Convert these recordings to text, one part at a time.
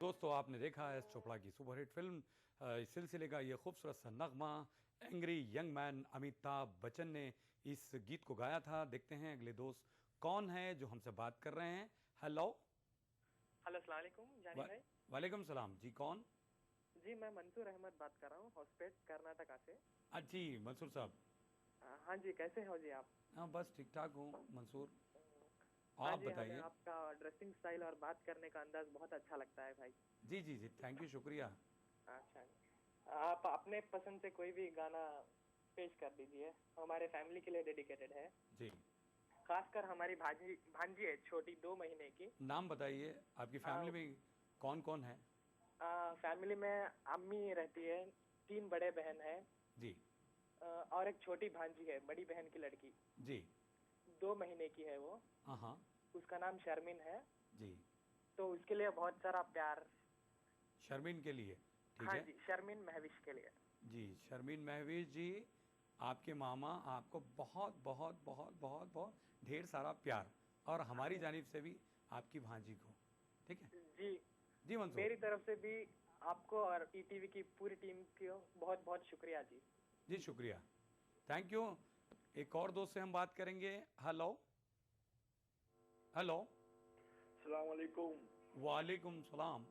दोस्तों, आपने देखा एस चोपड़ा की सुपरहिट फिल्म इस सिलसिले का ये खूबसूरत सा नगमा angry young man Amitabh Bachchan ने इस गीत को गाया था। देखते हैं अगले दोस्त कौन है जो हमसे बात कर रहे हैं। हेलो हेलो, अस्सलाम वालेकुम जानी भाई। वालेकुम सलाम जी, कौन? जी, मैं मंसूर अहमद बात कर रहा हूँ, हॉस्पेट कर्नाटका से। जी मंसूर साहब। हाँ जी, कैसे हो जी आप? हाँ बस ठीक ठाक हूँ मंसूर, हाँ आप जी, हमें बताइए। आपका ड्रेसिंग स्टाइल और बात करने का अंदाज बहुत अच्छा लगता है भाई। जी जी जी, थैंक यू, शुक्रिया। अच्छा जी, आप अपने पसंद से कोई भी गाना पेश कर दीजिए, हमारे फैमिली के लिए डेडिकेटेड है। जी, खासकर हमारी भांजी भांजी है छोटी, 2 महीने की। नाम बताइए, आपकी फैमिली में कौन कौन है? फैमिली में अम्मी रहती है, 3 बड़े बहन है, जी और एक छोटी भांजी है, बड़ी बहन की लड़की। जी, 2 महीने की है वो। हाँ हाँ, उसका नाम शर्मिन है। जी तो उसके लिए बहुत सारा प्यार। शर्मीन के लिए, ठीक हाँ है। जी, शर्मिन महविश के लिए। जी शर्मीन महवीश जी, आपके मामा आपको बहुत बहुत बहुत बहुत बहुत ढेर सारा प्यार, और हमारी जानिब से भी आपकी भांजी को, ठीक है। जी, जी मंसूर। मेरी तरफ से भी आपको और ईटीवी की पूरी टीम को बहुत बहुत शुक्रिया जी। जी शुक्रिया, थैंक यू। एक और दोस्त से हम बात करेंगे। Hello hello. अस्सलाम वालेकुम। वालेकुम सलाम।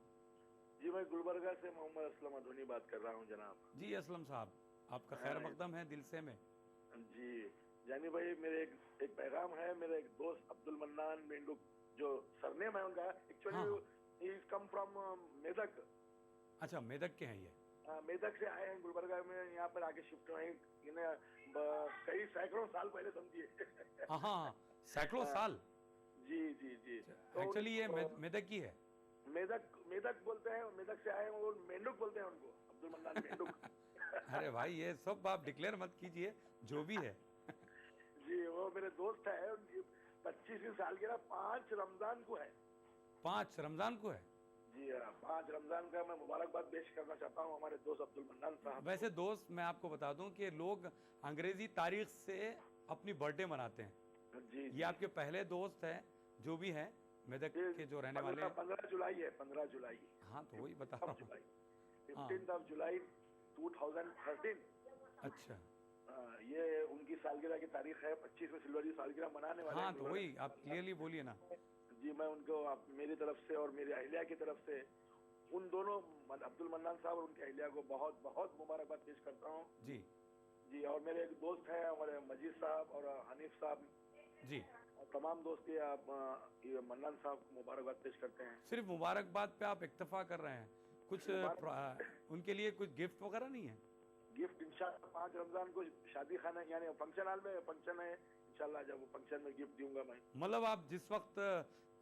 जी, मैं गुलबर्गा से मोहम्मद असलम अधोनी बात कर रहा हूँ जनाब। जी असलम साहब, आपका खैर हाँ मकदम है दिल से में। जी, जानी भाई, मेरे एक पैगाम है। मेरे एक दोस्त अब्दुल मन्नान मेंडुक, जो सरनेम है उनका, हाँ हाँ, actually is come from Medak. अच्छा मेदक के हैं ये? मेदक से आए हैं गुलबर्गा में, यहाँ पर आके शिफ्ट हुए हैं। कई सैकड़ों साल पहले समझिए। हाँ हाँ हाँ, सैकड़ों हाँ, साल। जी जी जी। तो एक्चुअली ये उनको मेदक की है। मेदक मेदक बोलते हैं, मेदक से आए हैं वो, मेंडुक बोलते हैं उनको, अब्दुल मन्नान मेंडुक। अरे भाई ये सब आप डिक्लेयर मत कीजिए, जो भी है। जी, वो मेरे दोस्त है। 25वीं सालगिरह 5 रमजान को है। 5 रमजान को है? जी हाँ, 5 रमजान का मैं मुबारकबाद पेश करना चाहता हूँ हमारे दोस्त अब्दुल मन्नान साहब को। वैसे दोस्त मैं आपको बता दूं कि लोग अंग्रेजी तारीख से अपनी बर्थडे मनाते हैं। जी ये जी आपके पहले दोस्त हैं जो भी हैं, मेदक जी। के जो रहने वाले हैं। 15 जुलाई है, 15 जुलाई। हाँ तो वही बता 15 रहा हूँ। जुलाई, हाँ 15 ऑफ जुलाई 2013। अच्छा, ये उनकी सालगिरह की तारीख है। 25वीं सिल्वर सालगिरह मनाने वाले हाँ हैं तो गुलबर्गा वही आप में। क्लियरली बोलिए ना। जी, मैं उनको मेरी तरफ से और मेरी अहलिया की तरफ से उन दोनों अब्दुल मन्नान साहब और उनकी अहलिया को बहुत बहुत मुबारकबाद पेश करता हूँ। जी जी, और मेरे एक दोस्त हैं हमारे मजीद साहब और हनीफ साहब, जी, और तमाम दोस्त ये मन्नान साहब को मुबारकबाद पेश करते हैं। सिर्फ मुबारकबाद पे आप इक्तफा कर रहे हैं, कुछ उनके लिए कुछ गिफ्ट वगैरह नहीं है? गिफ्ट इंशाल्लाह 5 रमजान को शादी खाना यानी फंक्शन हॉल में फंक्शन है, इंशाल्लाह जब वो फंक्शन में गिफ्ट दूंगा मैं। मतलब आप जिस वक्त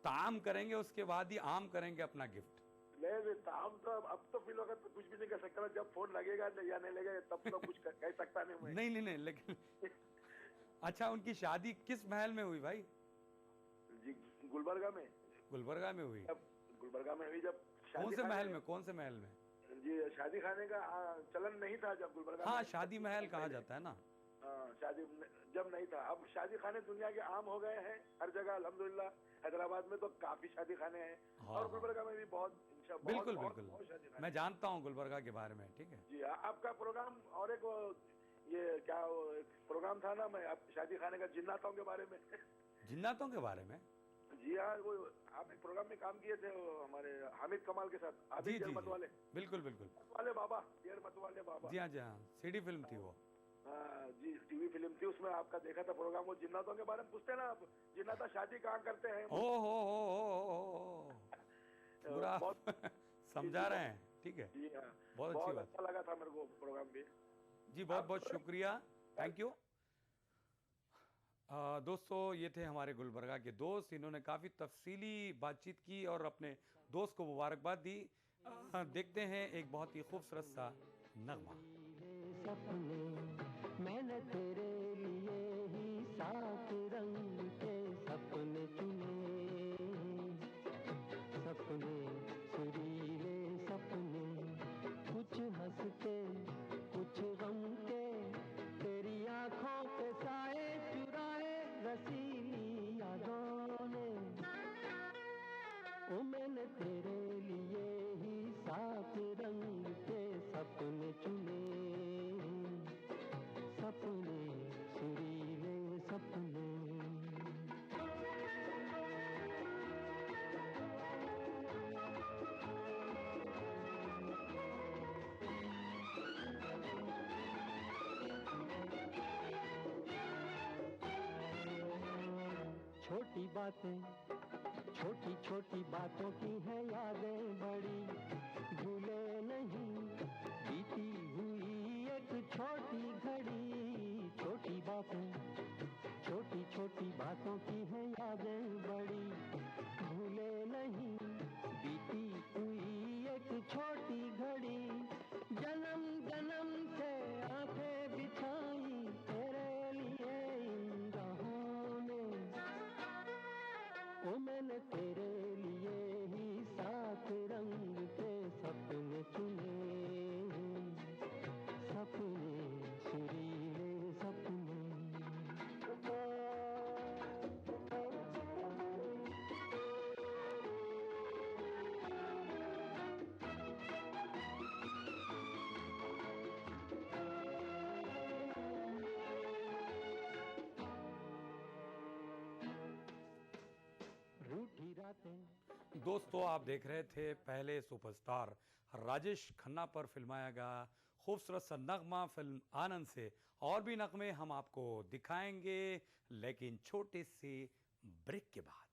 ताम करेंगे उसके बाद ही आम करेंगे अपना गिफ्ट? नहीं, ताम तो अब तो फिल वक्त कुछ भी नहीं कर सकता। जब फोन लगेगा या नहीं लगेगा तब तो कुछ कह सकता नहीं मैं। नहीं नहीं नहीं, लेकिन अच्छा उनकी शादी किस महल में हुई भाई? जी, गुलबर्गा में। गुलबर्गा में हुई? जब गुलबर्गा में हुई, जब कौन शादी से महल खाने, में, कौन से महल में? जी शादी खाने का चलन नहीं था जब गुलबर्गा हाँ में। शादी महल कहा जाता है ना। शादी जब नहीं था। अब शादी खाने दुनिया के आम हो गए हैं हर जगह अल्हम्दुलिल्लाह। हैदराबाद में तो काफी शादी खाने हैं, हाँ और हाँ, गुलबर्गा में भी बहुत बिल्कुल बहुत बिल्कुल, बहुत शादी खाने मैं हैं। जानता हूँ गुलबर्गा के बारे में, ठीक है। जी, आपका प्रोग्राम और एक ये क्या एक प्रोग्राम था ना, मैं आप शादी खाने का, जिन्नातों के बारे में। जिन्नातों के बारे में? जी हाँ, वो आप एक प्रोग्राम में काम किए थे वो हमारे हामिद कमाल के साथ, जी आबिद जी डेर जी, मत वाले बिल्कुल बिल्कुल। वाले बाबा, डेर मत वाले बाबा। जी हाँ जी हाँ, सीडी फिल्म थी वो। हाँ जी, टीवी फिल्म थी, उसमें आपका देखा था प्रोग्राम। वो जिन्नातों के बारे में पूछते हैं ना आप, जिन्नाता शादी कहाँ करते हैं। ओ हो, पूरा आप बहुत जी जी समझा रहे हैं, ठीक है, जी हाँ, बहुत अच्छी बहुत बात। अच्छा लगा था मेरे को प्रोग्राम भी। जी बहुत आप बहुत शुक्रिया, थैंक यू। दोस्तों ये थे हमारे गुलबर्गा के दोस्त, इन्होंने काफ़ी तफसीली बातचीत की और अपने दोस्त को मुबारकबाद दी। देखते हैं एक बहुत ही खूबसूरत सा नगमा। सपने मैंने तेरे लिए ही 7 रंग के सपने चुने, सपने सुरीले सपने, कुछ हंसते कुछ गम के, तेरी आंखों के साए चुराए रसीली यादों ने। ओ मैंने तेरे लिए ही छोटी बातें, छोटी छोटी बातों की है यादें बड़ी, भूले नहीं बीती हुई एक छोटी घड़ी। छोटी बातें, छोटी छोटी बातों की है यादें बड़ी, भूले नहीं बीती हुई एक छोटी घड़ी। जन्म जन्म से आंखें बिछाई तेरे लिए इन राहों ने, ओ मैंने तेरे लिए ही सात रंग के सपने चुने, सपने सुरीले सपने। रूठी रातें। दोस्तों, आप देख रहे थे पहले सुपरस्टार राजेश खन्ना पर फिल्माया गया खूबसूरत सा नगमा फिल्म आनंद से। और भी नगमे हम आपको दिखाएंगे, लेकिन छोटे से ब्रेक के बाद।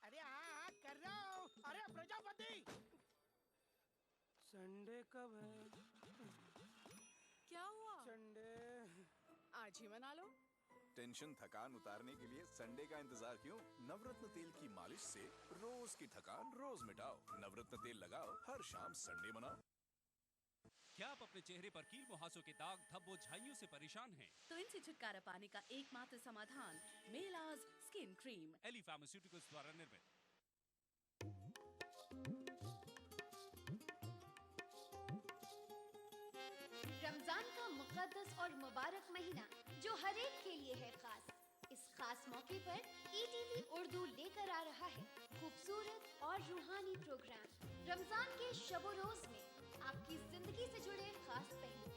अरे हाँ कर रहा हूँ। अरे प्रजापति, संडे कब है? क्या हुआ? संडे आज ही मना लो। टेंशन थकान उतारने के लिए संडे का इंतजार क्यों? नवरत्न तेल की मालिश से रोज की थकान रोज मिटाओ। नवरत्न तेल लगाओ, हर शाम संडे मनाओ। क्या आप अपने चेहरे पर कील मुहासों के दाग, धब्बों, झाइयों से परेशान हैं? तो इनसे छुटकारा पाने का एकमात्र समाधान मेलाज स्किन क्रीम। एली फार्मास्यूटिकल्स द्वारा निर्मित। रमजान का मुकद्दस और मुबारक महीना जो हर एक के लिए है खास। इस खास मौके पर ईटीवी उर्दू लेकर आ रहा है खूबसूरत और रूहानी प्रोग्राम रमजान के शबो रोज में आपकी जिंदगी से जुड़े खास पहलू।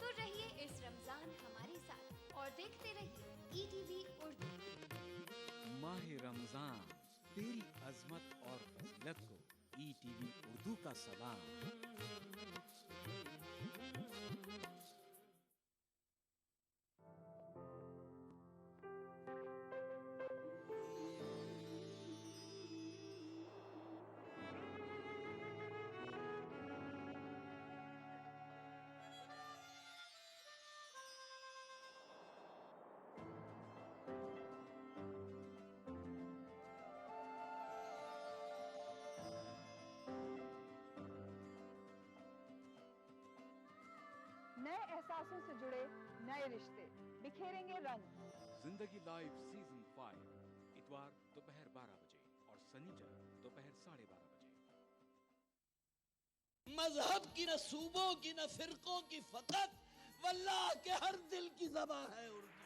तो रहिए इस रमजान हमारे साथ और देखते रहिए ईटीवी उर्दू। माह रमजान तेरी अजमत और फजीलत को ईटीवी उर्दू का सलाम। नए एहसासों से जुड़े नए रिश्ते बिखेरेंगे रंग। जिंदगी लाइव सीजन 5 इतवार दोपहर 12 बजे और शनिचर दोपहर 12:30 बजे। मजहब की न सूबों की न फिरकों की फकत वल्लाह के हर दिल की ज़बान है उर्दू।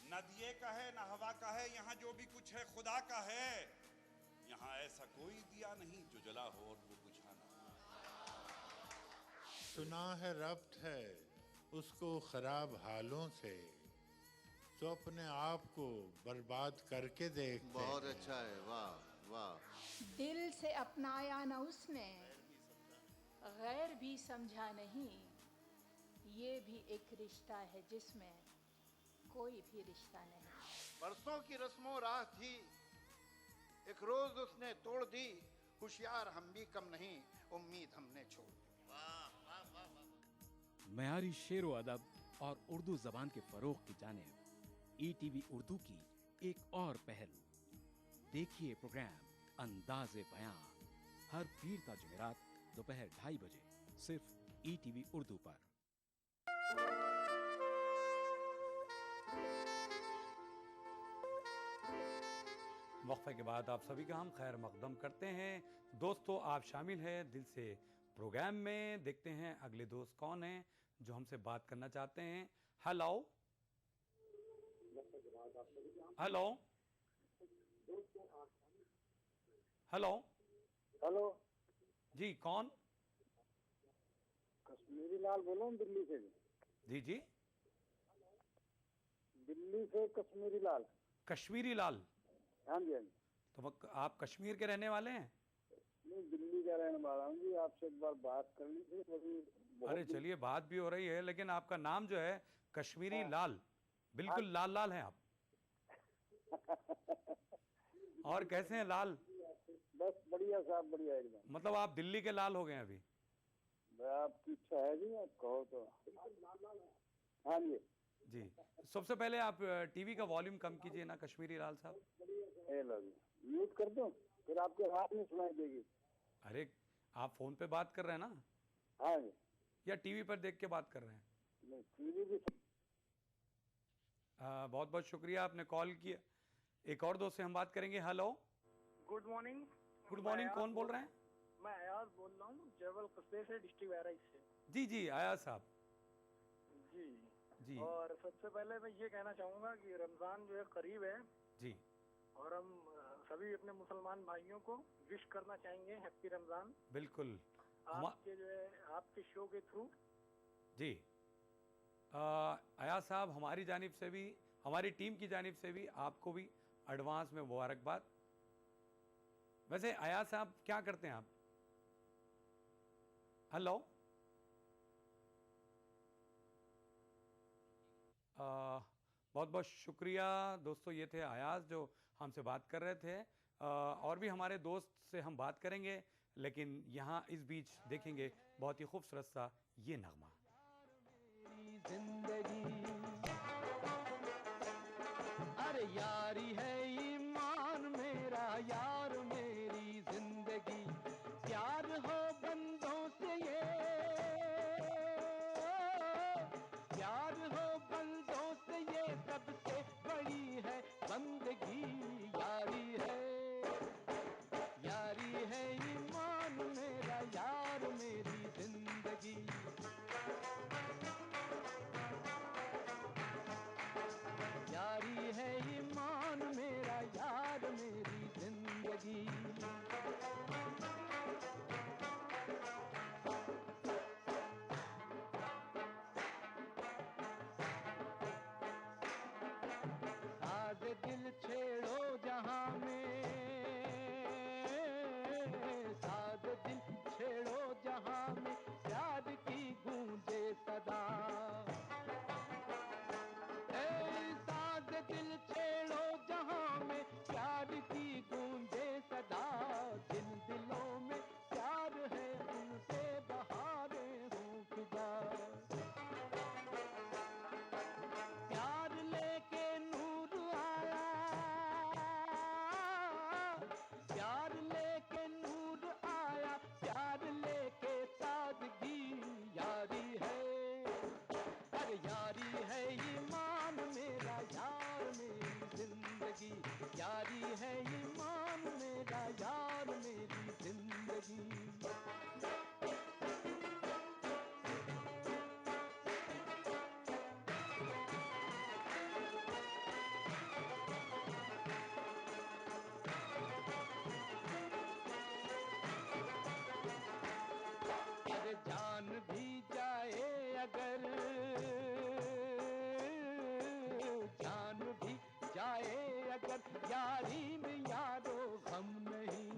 न दिए का है न हवा का है, यहाँ जो भी कुछ है खुदा का है। यहाँ ऐसा कोई दिया नहीं जो जला हो और वो बुझा ना। सुना है रब्त है उसको खराब हालों से, तो अपने आप को बर्बाद करके देखते। बहुत अच्छा है, वाह वाह। दिल से अपनाया न उसने, गैर भी समझा नहीं। ये भी एक रिश्ता है जिसमें कोई भी रिश्ता नहीं। बरसों की रस्मों राह थी, एक रोज उसने तोड़ दी। होशियार हम भी कम नहीं, उम्मीद हमने छोड़ दी। मयारी शेरो अदब और उर्दू जबान के फरोग की जानिब ईटीवी उर्दू की एक और पहल। देखिए प्रोग्राम अंदाज़े बयां हर पीर का जुमेरात दोपहर 2:30 बजे सिर्फ ईटीवी उर्दू पर। वक्फे के बाद आप सभी का हम खैर मकदम करते हैं। दोस्तों, आप शामिल हैं दिल से प्रोग्राम में। देखते हैं अगले दोस्त कौन हैं जो हमसे बात करना चाहते हैं। हेलो हेलो हेलो हेलो जी, कौन? कश्मीरी लाल बोलो दिल्ली से। जी जी, दिल्ली से कश्मीरी लाल। कश्मीरी लाल, हाँ जी हाँ जी। तो आप कश्मीर के रहने वाले हैं? नहीं, दिल्ली का रहने वाला हूँ जी। आपसे एक बार बात करनी थी अरे चलिए, बात भी हो रही है, लेकिन आपका नाम जो है कश्मीरी लाल, बिल्कुल लाल लाल हैं आप। और कैसे हैं लाल? बस बढ़िया साहब, बढ़िया एकदम। मतलब आप दिल्ली के लाल हो गए अभी? आपकी इच्छा है जी, आप कहो तो। हाँ जी जी। सबसे पहले आप टीवी का वॉल्यूम कम कीजिए ना कश्मीरी लाल साहब। ए लो जी, म्यूट कर दूं, फिर आपके आवाज नहीं सुनाई देगी। अरे आप फोन पे बात कर रहे हैं ना? हाँ जी। या टीवी पर देख के बात कर रहे हैं? नहीं, टीवी भी। बहुत बहुत शुक्रिया, आपने कॉल किया। एक और दोस्त से हम बात करेंगे। Hello, good morning. Good morning, कौन बोल रहे हैं? मैं अयाज बोल रहा हूँ, जबल कस्बे से, डिस्ट्रिक्ट बहराइच से। जी जी अयाज साहब। जी जी। और सबसे पहले मैं ये कहना चाहूँगा कि रमज़ान जो है करीब है जी, और हम सभी अपने मुसलमान भाइयों को विश करना चाहेंगे हैप्पी रमज़ान। बिल्कुल। आपके जो है आपके शो के थ्रू। जी अयाज साहब, हमारी जानिब से भी, हमारी टीम की जानिब से भी आपको भी एडवांस में मुबारकबाद। वैसे अयाज साहब क्या करते हैं आप? हेलो, बहुत बहुत शुक्रिया दोस्तों, ये थे अयाज जो हमसे बात कर रहे थे। और भी हमारे दोस्त से हम बात करेंगे, लेकिन यहाँ इस बीच देखेंगे बहुत ही खूबसूरत सा ये नगमा। जिंदगी अरे यारी है ईमान मेरा, यार मेरी जिंदगी, प्यार हो बंदों से ये, प्यार हो बंदों से ये सबसे बड़ी है बंदगी। यारी है ईमान मेरा, यार मेरी जिंदगी। यारी है ईमान मेरा, यार मेरी जिंदगी। साज दिल छेड़ो जहां में, साज दिल छेड़ो जहां में, प्यार की गूंजे सदा। दिल छेड़ो जहां में, प्यार की गूंजे सदा। जिन दिलों में प्यार है उनसे बहारें हों फिदा। प्यार लेके नूर आया, प्यार लेके नूर आया, प्यार लेके सादगी। यारी है, अरे यारी है ईमान मेरा, यार मेरी जिंदगी। यारी है ईमान मेरा, यार मेरी जिंदगी। अरे जान भी जाए अगर, जान भी जाए अगर, यारी में यारो गम नहीं।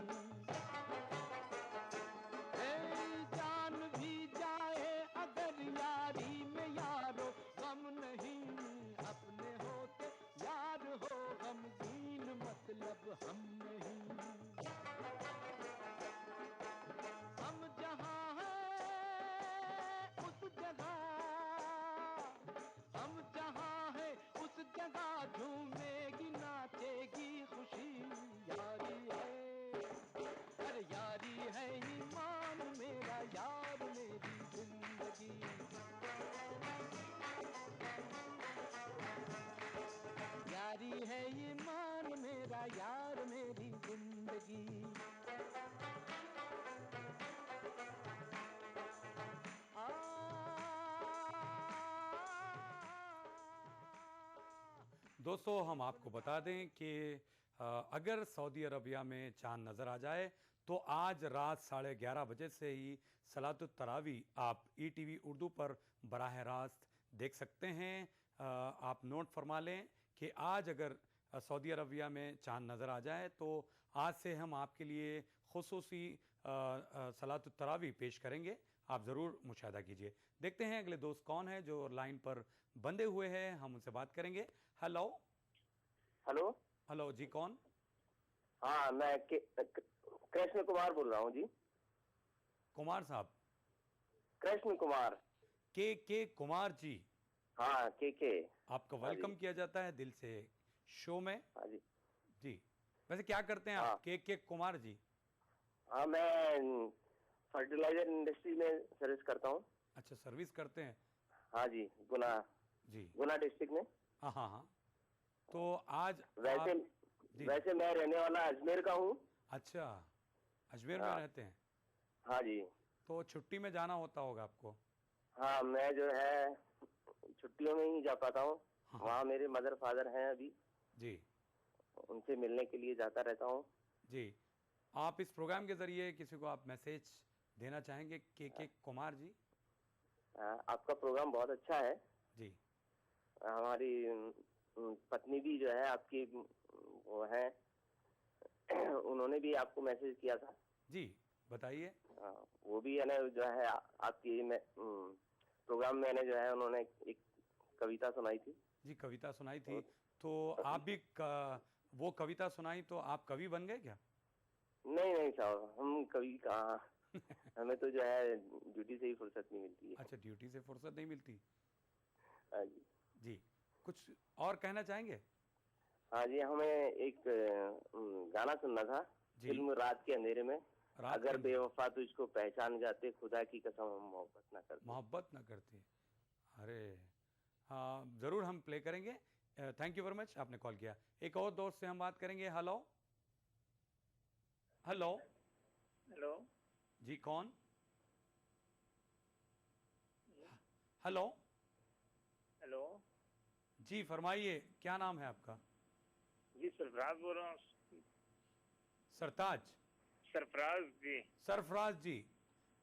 जान भी जाए अगर, यारी में यारो गम नहीं। अपने होते यार हो गमगीन, मतलब हम नहीं। हम जहाँ हैं उस जगह, हम जहाँ हैं उस जगह झूमेगी नाचेगी खुशी। यारी है, अरे यारी है ईमान मेरा, यार मेरी जिंदगी। यारी है ईमान मेरा, यार मेरी जिंदगी। दोस्तों, हम आपको बता दें कि अगर सऊदी अरबिया में चांद नज़र आ जाए तो आज रात 11:30 बजे से ही सलातुत तरावी आप ETV उर्दू पर बराह रास्त देख सकते हैं। आप नोट फरमा लें कि आज अगर सऊदी अरबिया में चांद नज़र आ जाए तो आज से हम आपके लिए खुसूसी सलात तरावी पेश करेंगे। आप ज़रूर मुशाहिदा कीजिए। देखते हैं अगले दोस्त कौन है जो लाइन पर बंधे हुए हैं, हम उनसे बात करेंगे। हेलो हेलो हेलो जी, कौन? हाँ, मैं कृष्ण कुमार बोल रहा हूँ जी। कुमार साहब? कृष्ण कुमार। के कुमार जी? हाँ, के आपका वेलकम किया जाता है दिल से शो में। हाँ जी। जी, वैसे क्या करते हैं आप के कुमार जी? हाँ, मैं फर्टिलाइजर इंडस्ट्री में सर्विस करता हूँ। अच्छा, सर्विस करते हैं? हाँ जी, गुना डिस्ट्रिक्ट में। हाँ हाँ हाँ। तो आज वैसे मैं रहने वाला अजमेर का हूँ। अच्छा, अजमेर में रहते हैं? हाँ जी। तो छुट्टी में जाना होता होगा आपको? हाँ, मैं जो है छुट्टियों में ही जा पाता हूँ। वहाँ मेरे मदर फादर हैं अभी जी, उनसे मिलने के लिए जाता रहता हूँ जी। आप इस प्रोग्राम के जरिए किसी को आप मैसेज देना चाहेंगे के कुमार जी? आपका प्रोग्राम बहुत अच्छा है जी। हमारी पत्नी भी जो है आपकी वो है उन्होंने भी आपको मैसेज किया था जी, बताइए। वो भी है ना जो है आपकी प्रोग्राम में जो है उन्होंने एक कविता सुनाई थी जी। कविता सुनाई थी तो आप भी वो कविता सुनाई तो आप कवि बन गए क्या? नहीं साहब, हम कवि कहाँ हमें तो जो है ड्यूटी से ही फुर्सत नहीं मिलती है। अच्छा, ड्यूटी से फुर्सत नहीं मिलती? हाँ जी। जी, कुछ और कहना चाहेंगे? हाँ जी, हमें एक गाना सुनना था फिल्म रात के अंधेरे में। अगर बेवफा तुझको पहचान जाते खुदा की कसम हम मोहब्बत न करते। अरे हाँ, ज़रूर हम प्ले करेंगे। थैंक यू वेरी मच, आपने कॉल किया। एक और दोस्त से हम बात करेंगे। हेलो हेलो हेलो जी, कौन? हेलो हेलो जी, फरमाइए, क्या नाम है आपका? जी, सरफराज बोल रहा हूँ। सरताज? सरफराज जी। सरफराज जी,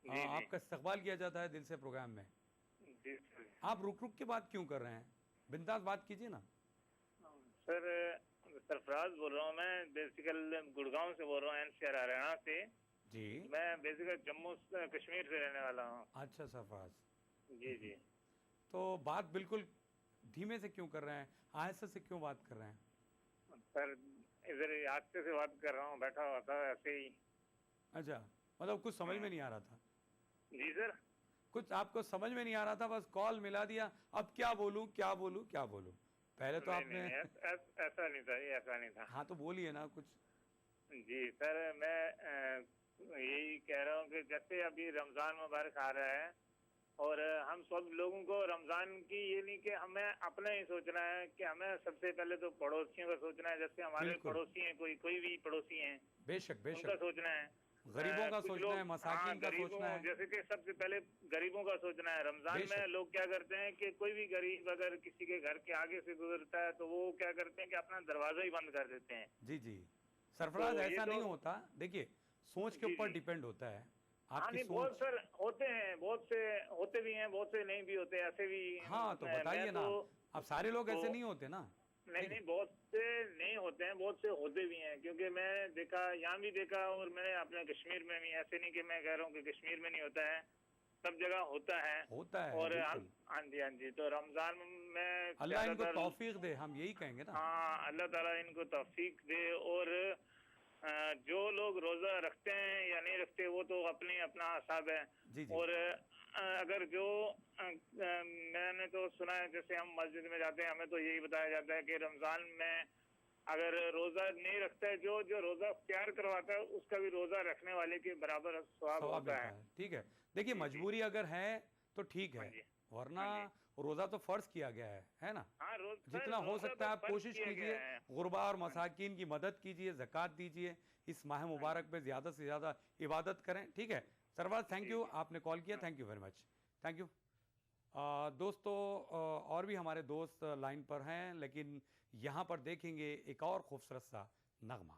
जी आपका इस्तकबाल किया जाता है दिल से प्रोग्राम में। जी आप रुक रुक के बात क्यों कर रहे हैं? बिंदास बात कीजिए ना। सर, सरफराज बोल रहा हूँ मैं, बेसिकल गुड़गांव से बोल रहा हूँ, एनसीआर हरियाणा से जी। मैं बेसिकल जम्मू कश्मीर से रहने वाला हूँ। अच्छा सरफराज जी जी। तो बात बिल्कुल धीमे से क्यों कर रहे हैं, आहिस्ते से क्यों बात कर रहे हैं? सर इधर आस्ते से बात कर रहा हूँ, बैठा हुआ था ऐसे ही। अच्छा, मतलब कुछ समझ में नहीं आ रहा था? जी सर। कुछ आपको समझ में नहीं आ रहा था, बस कॉल मिला दिया, अब क्या बोलूं क्या बोलूं क्या बोलूं। पहले तो आपने ऐसा नहीं था, ये ऐसा नहीं था। हाँ तो बोलिए ना कुछ। जी सर, मैं यही कह रहा हूँ कि जैसे अभी रमजान मुबारक आ रहा है और हम सब लोगों को रमजान की ये नहीं कि हमें अपना ही सोचना है कि हमें सबसे पहले तो पड़ोसियों का सोचना है। जैसे हमारे पड़ोसी हैं, कोई भी पड़ोसी हैं, बेशक उनका सोचना है, गरीबों का सोचना है, मसाकिन का सोचना है। जैसे कि सबसे पहले गरीबों का सोचना है। रमजान में लोग क्या करते हैं कि कोई भी गरीब अगर किसी के घर के आगे से गुजरता है तो वो क्या करते हैं कि अपना दरवाजा ही बंद कर देते हैं। जी जी सरफराज, ऐसा नहीं होता। देखिए, सोच के ऊपर डिपेंड होता है आपकी सोच। बहुत सर होते हैं, बहुत से होते भी हैं, बहुत से नहीं भी होते, ऐसे भी। हाँ तो बताइए ना, अब सारे लोग ऐसे नहीं होते ना। नहीं, बहुत से नहीं होते हैं, बहुत से होते भी हैं। क्योंकि मैं देखा, यहाँ भी देखा, और मैंने अपने कश्मीर में भी, ऐसे नहीं कि मैं कह रहा हूँ कि कश्मीर में नहीं होता है, सब जगह होता है। और हाँ जी, तो रमजान में अल्लाह इनको तौफीक दे, हम यही कहेंगे ना। हाँ, अल्लाह ताला इनको तौफीक दे। और जो लोग रोजा रखते हैं या नहीं रखते वो तो अपना हिसाब है। और अगर जो मैंने तो सुना है, जैसे हम मस्जिद में जाते हैं, हमें तो यही बताया जाता है कि रमजान में अगर रोजा नहीं रखता है, जो रोजा इख्तियार करवाता है उसका भी रोजा रखने वाले के बराबर सवाब होता है। ठीक है, देखिए मजबूरी अगर है तो ठीक है, वरना रोजा तो फर्ज किया गया है ना। जितना हो सकता है आप कोशिश कीजिए, गुरबा और मसाकिन की मदद कीजिए, ज़कात दीजिए, इस माह मुबारक में ज़्यादा से ज़्यादा इबादत करें। ठीक है सरवाज, थैंक यू, आपने कॉल किया, thank you very much, thank you. दोस्तों, और भी हमारे दोस्त लाइन पर हैं, लेकिन यहाँ पर देखेंगे एक और खूबसूरत सा नगमा।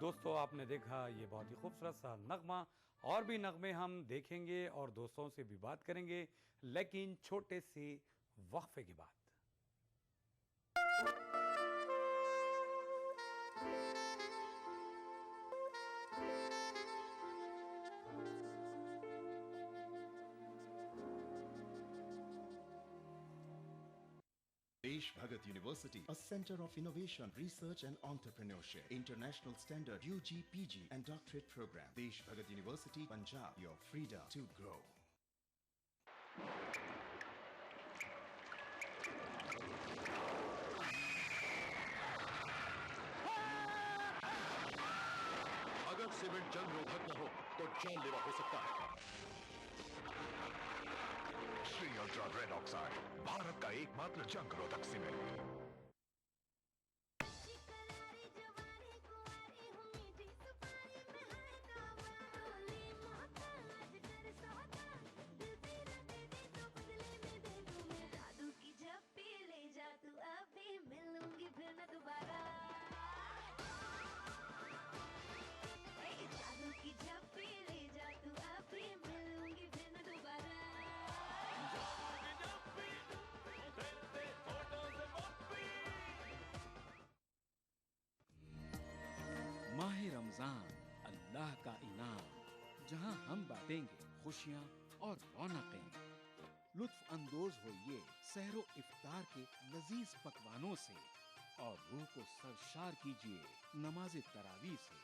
दोस्तों आपने देखा ये बहुत ही खूबसूरत सा नगमा। और भी नगमे हम देखेंगे और दोस्तों से भी बात करेंगे, लेकिन छोटे से वक्फे के बाद। Desh Bhagat University, a center of innovation, research and entrepreneurship. International standard UG, PG and doctorate program. Desh Bhagat University, Punjab, your freedom to grow. अगर सीमेंट जंग रोधक न हो तो जानलेवा हो सकता है। Shri ultra red oxide, Bharat का एकमात्र जंग रोधक सीमेंट। माहे रमजान अल्लाह का इनाम, जहां हम बांटेंगे खुशियां और रौनकें। लुत्फ अंदोज होइए सहरो इफ्तार के लजीज पकवानों से और रूह को सरशार कीजिए नमाज तरावी से।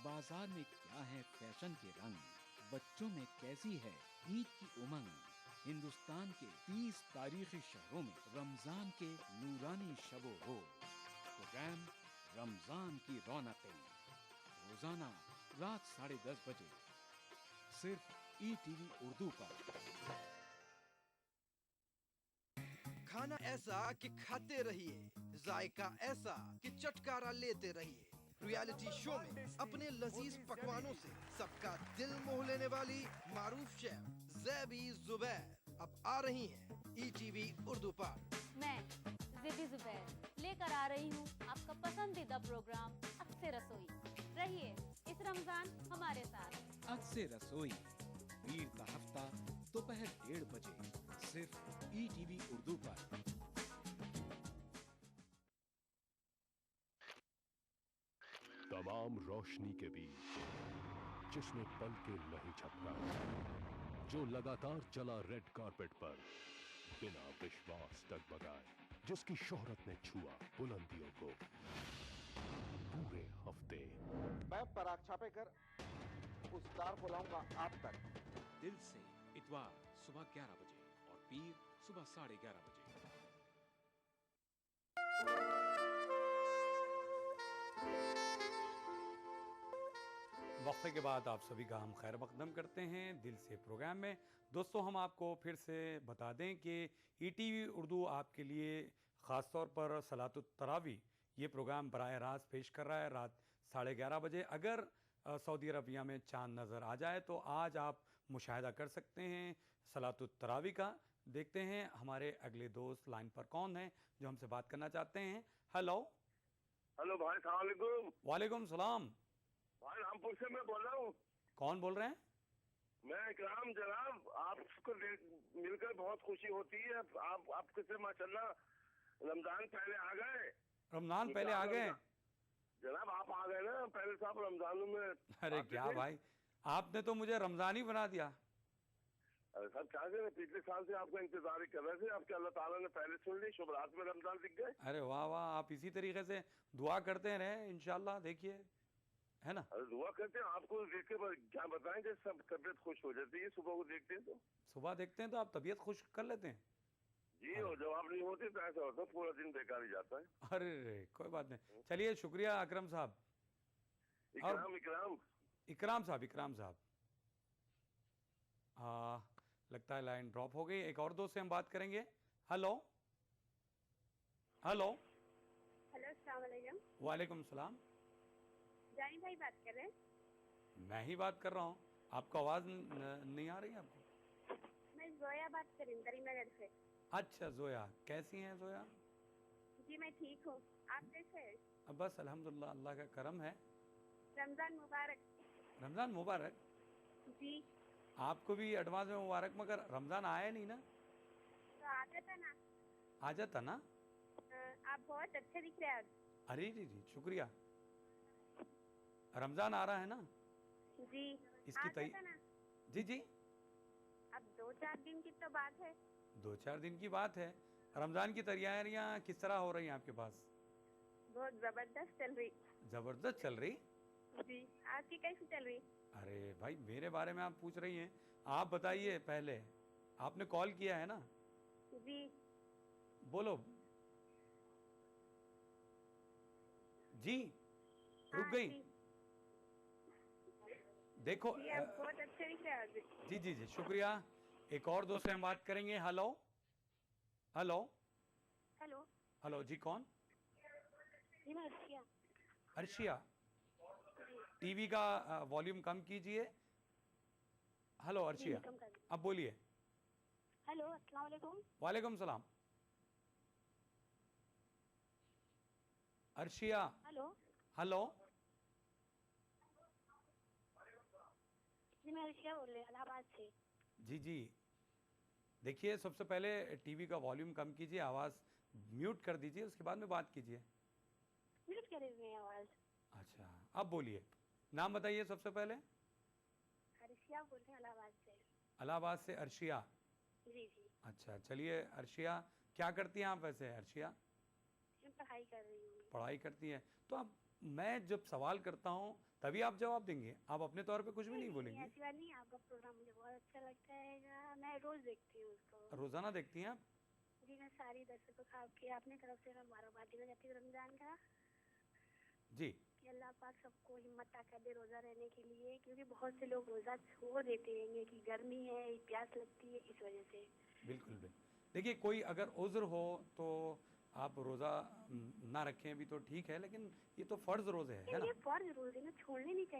बाजार में क्या है फैशन के रंग, बच्चों में कैसी है ईद की उमंग। हिंदुस्तान के 30 तारीखी शहरों में रमजान के नूरानी शबो रोज। प्रोग्राम रमजान की रौनकें रोजाना रात 10:30 बजे सिर्फ ETV उर्दू पर। खाना ऐसा कि खाते रहिए, जायका ऐसा कि चटकारा लेते रहिए। रियलिटी शो में अपने लजीज पकवानों से सबका दिल मोह लेने वाली मारूफ शेफ ज़ैबी ज़ुबैर अब आ रही हैं ETV उर्दू पर। मैं ज़ैबी ज़ुबैर लेकर आ रही हूँ आपका पसंदीदा प्रोग्राम अक्से रसोई। रहिए इस रमजान हमारे साथ। अक्से रसोई वीर का हफ्ता दोपहर 1:30 बजे सिर्फ ETV उर्दू पर। तमाम रोशनी के बीच जिसने पल के नहीं झपका, जो लगातार चला रेड कारपेट पर बिना विश्वास डगमगाए, जिसकी शोहरत ने छुआ बुलंदियों को पूरे हफ्ते। मैं पराग छापेकर उस तार को लाऊंगा आप तक। दिल से इतवार सुबह 11 बजे और पीर सुबह 11:30 बजे। वक्फे के बाद आप सभी का हम खैर मकदम करते हैं दिल से प्रोग्राम में। दोस्तों हम आपको फिर से बता दें कि ETV उर्दू आपके लिए ख़ास तौर पर सलातुत तरावी ये प्रोग्राम बराह रास्त पेश कर रहा है रात 11:30 बजे। अगर सऊदी अरबिया में चांद नज़र आ जाए तो आज आप मुशाहिदा कर सकते हैं सलातुत तरावी का। देखते हैं हमारे अगले दोस्त लाइन पर कौन है जो हमसे बात करना चाहते हैं। हेलो हेलो भाई, अस्सलाम वालेकुम। वालेकुम सलाम भाई, रामपुर से मैं बोल रहा हूँ। कौन बोल रहे हैं? मैं इकराम जनाब, आपको मिलकर बहुत खुशी होती है। आपके से माशाल्लाह रमजान पहले आ गए। रमजान पहले आ गए जनाब, आप आ गए ना पहले साहब रमजानों में। अरे क्या भाई, आपने तो मुझे रमजान ही बना दिया। अरे साहब क्या करें, पिछले साल से आपका इंतजार ही कर रहे थे। आपके अल्लाह ताला ने पहले सुन ली, शुभ रात में रमजान दिख गए। अरे वाह वाह, आप इसी तरीके से दुआ करते रहे इंशाल्लाह। देखिए है ना? अरे दुआ करते हैं, आपको देख के क्या बताएं, जैसे सब तबीयत खुश हो जाती है सुबह को देखते हैं तो। सुबह देखते हैं तो आप तबीयत खुश कर लेते हैं? जी, और जब आप नहीं होते तो ऐसा होता है पूरा दिन बेकार ही जाता है। अरे कोई बात नहीं, चलिए शुक्रिया अकरम साहब। इकराम इकराम साहब लगता है लाइन ड्रॉप हो गई। एक और दोस्त से हम बात करेंगे। हेलो हेलो अस्सलाम वालेकुम। वालेकुम सलाम। जानी भाई बात कर रहे हैं? मैं ही बात कर रहा हूँ, आपको आवाज नहीं आ रही है आपको? मैं जोया बात कर रही हूँ करीमनगर से। अच्छा जोया, कैसी हैं जोया? जी मैं ठीक हूँ, आप कैसे हैं? अब बस अल्हम्दुलिल्लाह, अल्लाह का करम है। रमजान मुबारक। रमजान मुबारक। जी आपको भी एडवांस में मुबारक, मगर रमजान आया नहीं ना? तो आ जाता ना। आ जाता ना? आप बहुत अच्छे दिख रहे हैं आज। अरे जी जी शुक्रिया। रमजान आ रहा है ना? जी इसकी आ जाता ना। जी जी अब 2-4 दिन की तो बात है। 2-4 दिन की बात है। रमजान की तैयारियां किस तरह हो रही हैं आपके पास? बहुत जबरदस्त चल रही। जबरदस्त चल रही? जी आपकी कैसी चल रही? अरे भाई मेरे बारे में आप पूछ रही हैं, आप बताइए पहले, आपने कॉल किया है ना? जी बोलो। जी रुक गई। देखो जी आप बहुत अच्छे दिख रहे हैं आज। जी जी जी शुक्रिया। एक और दोस्त से हम बात करेंगे। हेलो हेलो हेलो हेलो जी कौन? जी मैं अर्शिया। अर्शिया, टीवी का वॉल्यूम कम कीजिए। हेलो अर्शिया, अब बोलिए। हेलो अस्सलाम वालेकुम। वालेकुम सलाम। अर्शिया हेलो हेलो जी मैं अर्शिया बोल रही हूँ इलाहाबाद से। जी जी देखिए, सबसे पहले टीवी का वॉल्यूम कम कीजिए, आवाज़ म्यूट कर दीजिए, उसके बाद में बात कीजिए। म्यूट कर रही आवाज़। अच्छा अब बोलिए, नाम बताइए सबसे पहले। अर्शिया बोल रहे हैं इलाहाबाद से। इलाहाबाद से अर्शिया। जी जी अच्छा चलिए अर्शिया, क्या करती हैं आप वैसे अर्शिया? मैं पढ़ाई कर रही हूँ। पढ़ाई करती हैं, तो अब मैं जब सवाल करता हूँ तभी आप जवाब देंगे, आप अपने तौर पे कुछ भी नहीं बोलेंगे? ऐसी बात नहीं, आपका प्रोग्राम मुझे बहुत अच्छा लगता है, मैं रोज देखती हूँ उसको। रोजाना देखती हैं आप? जी मैं सारी दर्शकों को आपकी अपनी तरफ से मुबारकबाद देना चाहती हूँ रमजान का। जी कि अल्लाह पाक सबको हिम्मत ताकत दे रोजा रहने के लिए, क्योंकि बहुत से लोग रोजा छोड़ देते हैं कि गर्मी है, प्यास लगती है, इस वजह से। बिल्कुल बिल्कुल। देखिए कोई अगर उज़्र हो तो आप रोज़ा ना रखें भी तो ठीक है, लेकिन ये तो फ़र्ज़ रोज़े है ना? ये फर्ज रोजे ना छोड़ने नहीं चाहिए।